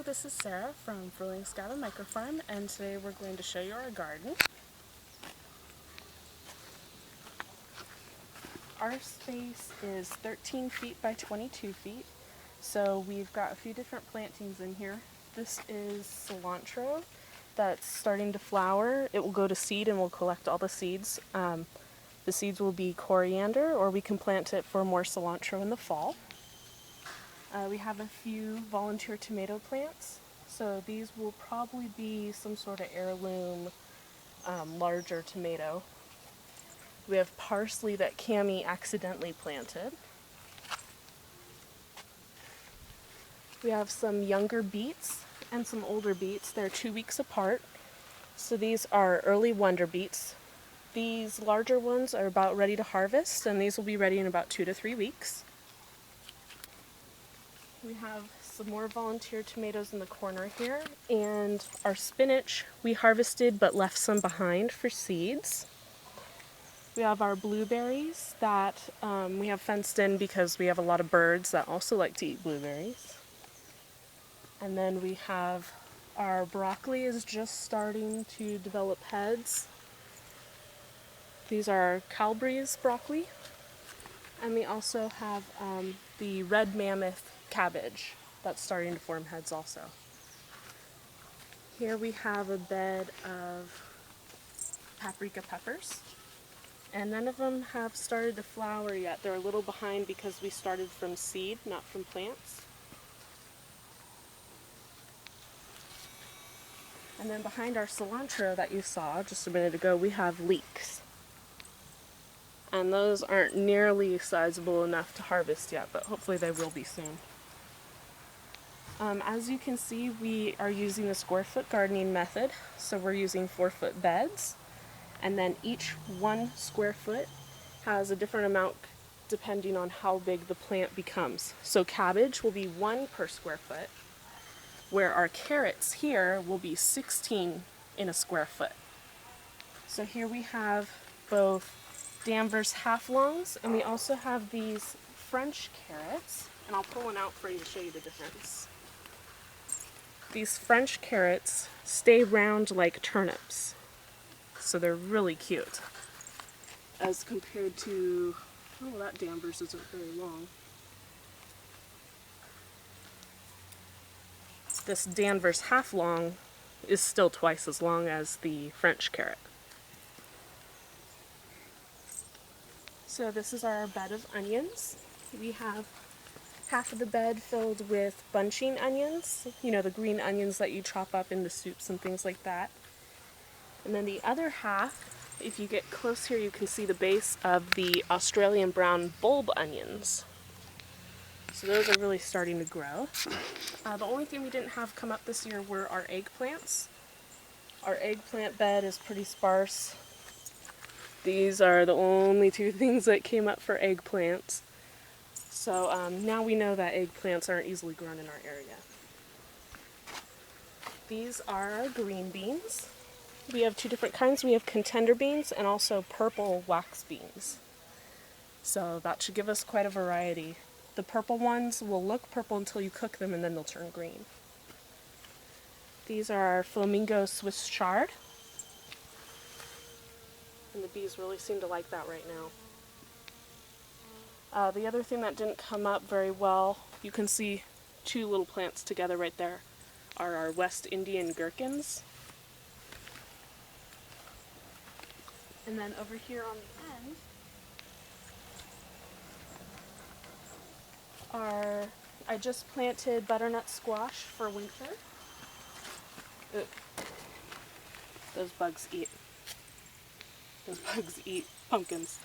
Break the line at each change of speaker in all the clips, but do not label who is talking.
Hello, this is Sarah from Frühlingskabine Microfarm, and today we're going to show you our garden. Our space is 13 feet by 22 feet, so we've got a few different plantings in here. This is cilantro that's starting to flower. It will go to seed and we'll collect all the seeds. The seeds will be coriander, or we can plant it for more cilantro in the fall. We have a few volunteer tomato plants, so these will probably be some sort of heirloom larger tomato. We have parsley that Cammie accidentally planted. We have some younger beets and some older beets. They're 2 weeks apart. So these are early wonder beets. These larger ones are about ready to harvest, and these will be ready in about 2 to 3 weeks. We have some more volunteer tomatoes in the corner here, and our spinach we harvested but left some behind for seeds. We have our blueberries that we have fenced in because we have a lot of birds that also like to eat blueberries. And then we have our broccoli is just starting to develop heads. These are Calabrese broccoli. And we also have the red mammoth cabbage that's starting to form heads also. Here we have a bed of paprika peppers, and none of them have started to flower yet. They're a little behind because we started from seed, not from plants. And then behind our cilantro that you saw just a minute ago, we have leeks. And those aren't nearly sizable enough to harvest yet, but hopefully they will be soon. As you can see, we are using the square foot gardening method. So we're using 4-foot beds, and then each 1 square foot has a different amount depending on how big the plant becomes. So cabbage will be 1 per square foot, where our carrots here will be 16 in a square foot. So here we have both Danvers half-longs, and we also have these French carrots, and I'll pull one out for you to show you the difference. These French carrots stay round like turnips, so they're really cute, as compared to, oh, that Danvers isn't very long. This Danvers half-long is still twice as long as the French carrot. So this is our bed of onions. We have half of the bed filled with bunching onions, you know, the green onions that you chop up into soups and things like that. And then the other half, if you get close here, you can see the base of the Australian brown bulb onions. So those are really starting to grow. The only thing we didn't have come up this year were our eggplants. Our eggplant bed is pretty sparse. These are the only 2 things that came up for eggplants. So now we know that eggplants aren't easily grown in our area. These are our green beans. We have 2 different kinds. We have contender beans and also purple wax beans. So that should give us quite a variety. The purple ones will look purple until you cook them, and then they'll turn green. These are our Flamingo Swiss chard. And the bees really seem to like that right now. The other thing that didn't come up very well, you can see 2 little plants together right there, are our West Indian gherkins. And then over here on the end I just planted butternut squash for winter. Ooh. Those bugs eat pumpkins.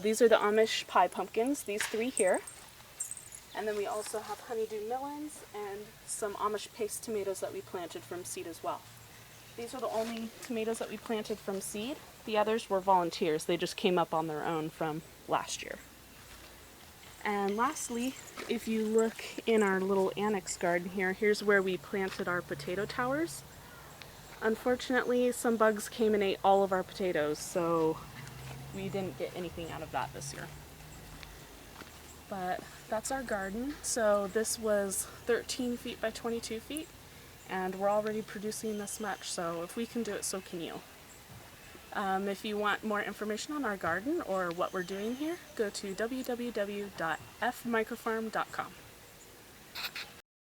These are the Amish pie pumpkins, these 3 here. And then we also have honeydew melons and some Amish paste tomatoes that we planted from seed as well. These are the only tomatoes that we planted from seed. The others were volunteers. They just came up on their own from last year. And lastly, if you look in our little annex garden here, here's where we planted our potato towers. Unfortunately, some bugs came and ate all of our potatoes, so we didn't get anything out of that this year. But that's our garden. So this was 13 feet by 22 feet. and we're already producing this much, so if we can do it, so can you. If you want more information on our garden or what we're doing here, go to www.fmicrofarm.com.